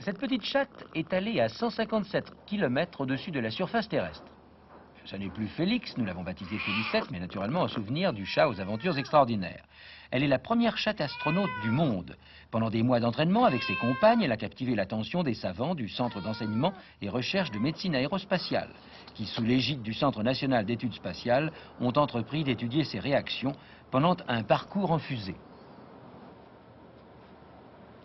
Cette petite chatte est allée à 157 km au-dessus de la surface terrestre. Ce n'est plus Félix, nous l'avons baptisée Félicette, mais naturellement en souvenir du chat aux aventures extraordinaires. Elle est la première chatte astronaute du monde. Pendant des mois d'entraînement avec ses compagnes, elle a captivé l'attention des savants du Centre d'enseignement et recherche de médecine aérospatiale, qui, sous l'égide du Centre national d'études spatiales, ont entrepris d'étudier ses réactions pendant un parcours en fusée.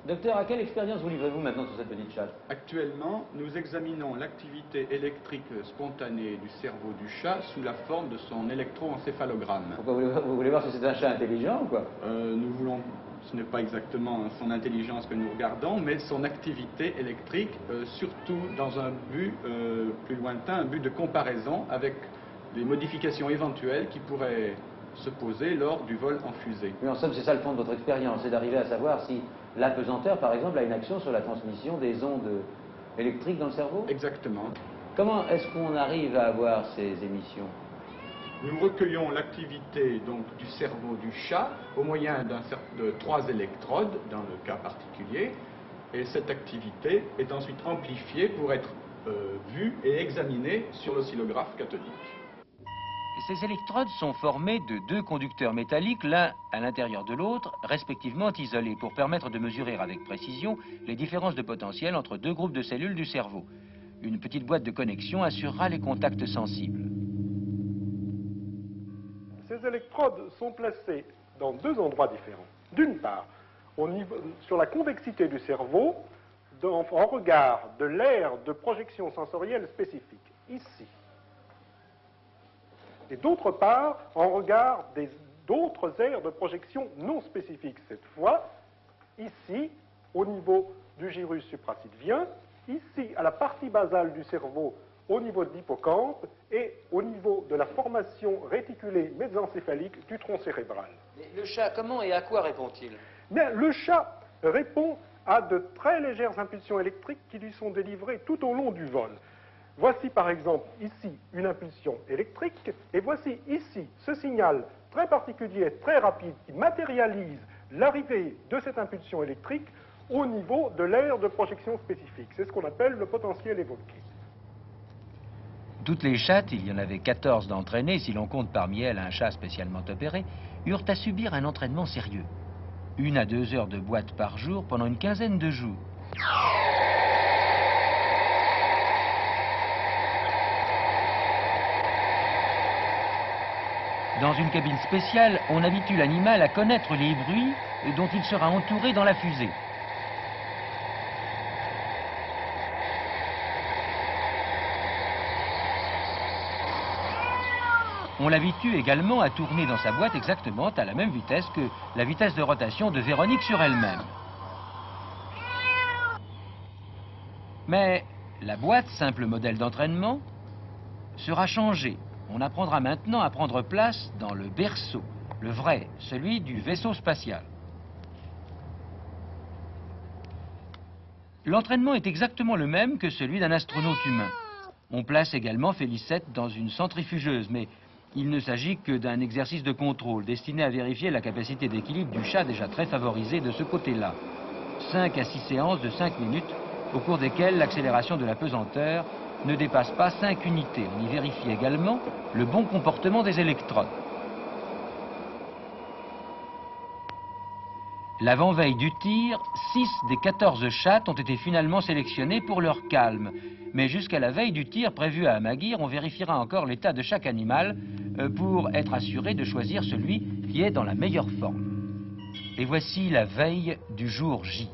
Docteur, à quelle expérience vous livrez-vous maintenant sur cette petite chatte? Actuellement, nous examinons l'activité électrique spontanée du cerveau du chat sous la forme de son électroencéphalogramme. Pourquoi vous voulez voir si c'est un chat intelligent ou quoi? Nous voulons, ce n'est pas exactement son intelligence que nous regardons, mais son activité électrique, surtout dans un but plus lointain, un but de comparaison avec les modifications éventuelles qui pourraient se poser lors du vol en fusée. Mais en somme, c'est ça le fond de votre expérience, c'est d'arriver à savoir si l'apesanteur, par exemple, a une action sur la transmission des ondes électriques dans le cerveau? Exactement. Comment est-ce qu'on arrive à avoir ces émissions? Nous recueillons l'activité donc du cerveau du chat au moyen de 3 électrodes dans le cas particulier, et cette activité est ensuite amplifiée pour être vue et examinée sur l'oscillographe cathodique. Ces électrodes sont formées de 2 conducteurs métalliques, l'un à l'intérieur de l'autre, respectivement isolés, pour permettre de mesurer avec précision les différences de potentiel entre 2 groupes de cellules du cerveau. Une petite boîte de connexion assurera les contacts sensibles. Ces électrodes sont placées dans 2 endroits différents. D'une part, sur la convexité du cerveau, en regard de l'aire de projection sensorielle spécifique, ici. Et d'autre part, en regard d'autres aires de projection non spécifiques, cette fois, ici, au niveau du gyrus suprasylvien, ici, à la partie basale du cerveau, au niveau de l'hippocampe, et au niveau de la formation réticulée mésencéphalique du tronc cérébral. Mais le chat, comment et à quoi répond-il? Bien, le chat répond à de très légères impulsions électriques qui lui sont délivrées tout au long du vol. Voici par exemple ici une impulsion électrique, et voici ici ce signal très particulier, très rapide, qui matérialise l'arrivée de cette impulsion électrique au niveau de l'aire de projection spécifique. C'est ce qu'on appelle le potentiel évoqué. Toutes les chattes, il y en avait 14 d'entraînées, si l'on compte parmi elles un chat spécialement opéré, eurent à subir un entraînement sérieux. 1 à 2 heures de boîte par jour pendant une quinzaine de jours. Dans une cabine spéciale, on habitue l'animal à connaître les bruits dont il sera entouré dans la fusée. On l'habitue également à tourner dans sa boîte exactement à la même vitesse que la vitesse de rotation de Véronique sur elle-même. Mais la boîte, simple modèle d'entraînement, sera changée. On apprendra maintenant à prendre place dans le berceau, le vrai, celui du vaisseau spatial. L'entraînement est exactement le même que celui d'un astronaute humain. On place également Félicette dans une centrifugeuse, mais il ne s'agit que d'un exercice de contrôle destiné à vérifier la capacité d'équilibre du chat déjà très favorisé de ce côté-là. 5 à 6 séances de 5 minutes, au cours desquelles l'accélération de la pesanteur ne dépasse pas 5 unités. On y vérifie également le bon comportement des électrodes. L'avant-veille du tir, 6 des 14 chattes ont été finalement sélectionnées pour leur calme. Mais jusqu'à la veille du tir prévu à Amaguir, on vérifiera encore l'état de chaque animal pour être assuré de choisir celui qui est dans la meilleure forme. Et voici la veille du jour J.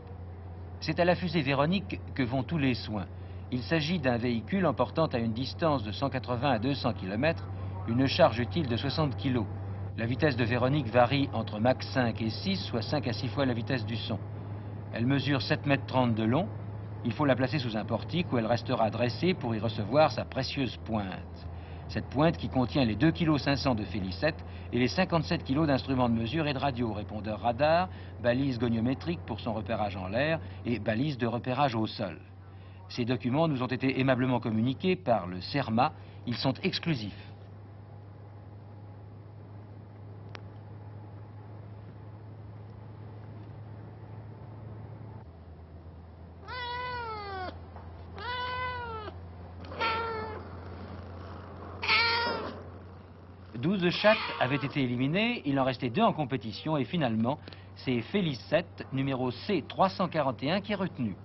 C'est à la fusée Véronique que vont tous les soins. Il s'agit d'un véhicule emportant à une distance de 180 à 200 km une charge utile de 60 kg. La vitesse de Véronique varie entre Mach 5 et 6, soit 5 à 6 fois la vitesse du son. Elle mesure 7,30 m de long. Il faut la placer sous un portique où elle restera dressée pour y recevoir sa précieuse pointe. Cette pointe qui contient les 2,5 kg de Félicette et les 57 kg d'instruments de mesure et de radio, répondeur radar, balise goniométrique pour son repérage en l'air et balise de repérage au sol. Ces documents nous ont été aimablement communiqués par le CERMA. Ils sont exclusifs. 12 chattes avaient été éliminées, il en restait 2 en compétition et finalement, c'est Félicette, numéro C341, qui est retenue.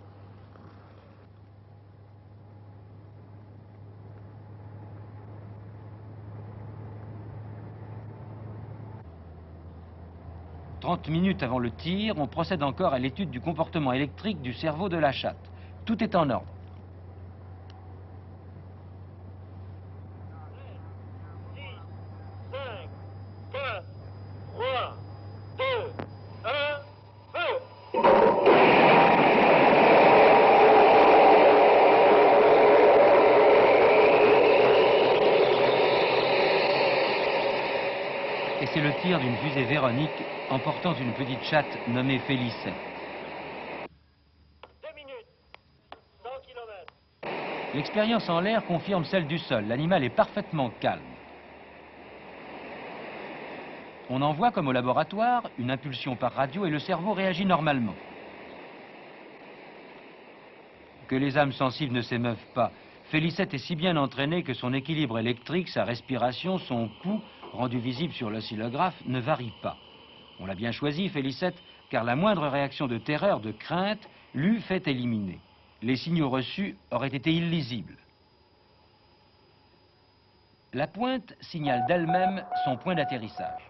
« 30 minutes avant le tir, on procède encore à l'étude du comportement électrique du cerveau de la chatte. Tout est en ordre. Et c'est le tir d'une fusée Véronique emportant une petite chatte nommée Félicette. 2 minutes, 100 km. L'expérience en l'air confirme celle du sol. L'animal est parfaitement calme. On envoie, comme au laboratoire, une impulsion par radio et le cerveau réagit normalement. Que les âmes sensibles ne s'émeuvent pas. Félicette est si bien entraînée que son équilibre électrique, sa respiration, son pouls, rendu visible sur l'oscillographe, ne varie pas. On l'a bien choisi, Félicette, car la moindre réaction de terreur, de crainte, l'eût fait éliminer. Les signaux reçus auraient été illisibles. La pointe signale d'elle-même son point d'atterrissage.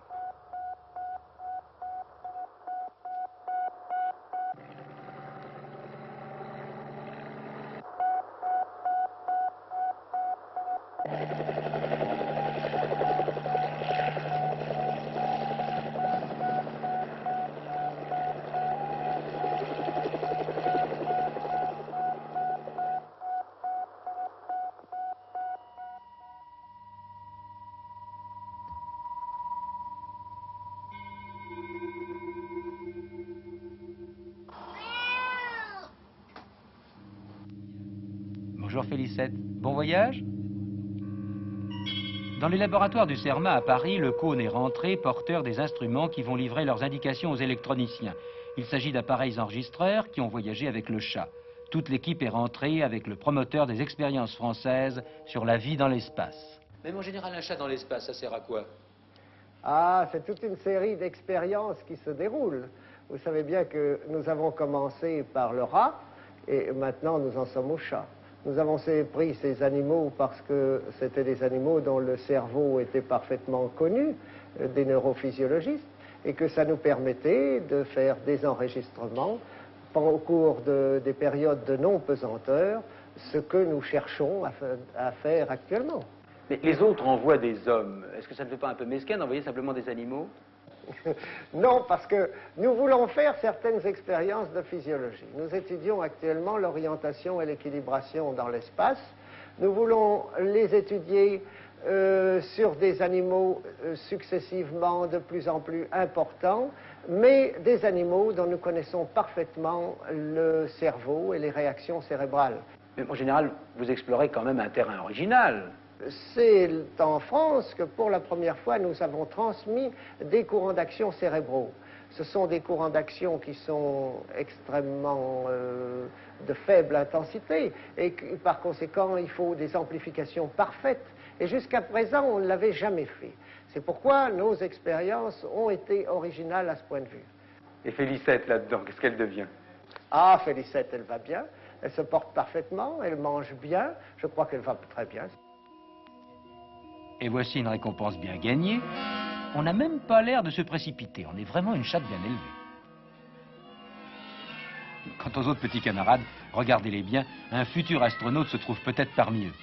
Bonjour Félicette, bon voyage? Dans les laboratoires du CERMA à Paris, le cône est rentré, porteur des instruments qui vont livrer leurs indications aux électroniciens. Il s'agit d'appareils enregistreurs qui ont voyagé avec le chat. Toute l'équipe est rentrée avec le promoteur des expériences françaises sur la vie dans l'espace. Même en général, un chat dans l'espace, ça sert à quoi? Ah, c'est toute une série d'expériences qui se déroulent. Vous savez bien que nous avons commencé par le rat et maintenant nous en sommes au chat. Nous avons pris ces animaux parce que c'était des animaux dont le cerveau était parfaitement connu des neurophysiologistes et que ça nous permettait de faire des enregistrements au cours des périodes de non-pesanteur, ce que nous cherchons à faire actuellement. Mais les autres envoient des hommes. Est-ce que ça ne fait pas un peu mesquin d'envoyer simplement des animaux? Non, parce que nous voulons faire certaines expériences de physiologie. Nous étudions actuellement l'orientation et l'équilibration dans l'espace. Nous voulons les étudier sur des animaux successivement de plus en plus importants, mais des animaux dont nous connaissons parfaitement le cerveau et les réactions cérébrales. Mais en général, vous explorez quand même un terrain original. C'est en France que pour la première fois nous avons transmis des courants d'action cérébraux. Ce sont des courants d'action qui sont extrêmement de faible intensité et par conséquent il faut des amplifications parfaites. Et jusqu'à présent on ne l'avait jamais fait. C'est pourquoi nos expériences ont été originales à ce point de vue. Et Félicette là-dedans, qu'est-ce qu'elle devient? Ah, Félicette, elle va bien, elle se porte parfaitement, elle mange bien, je crois qu'elle va très bien. Et voici une récompense bien gagnée. On n'a même pas l'air de se précipiter. On est vraiment une chatte bien élevée. Quant aux autres petits camarades, regardez-les bien. Un futur astronaute se trouve peut-être parmi eux.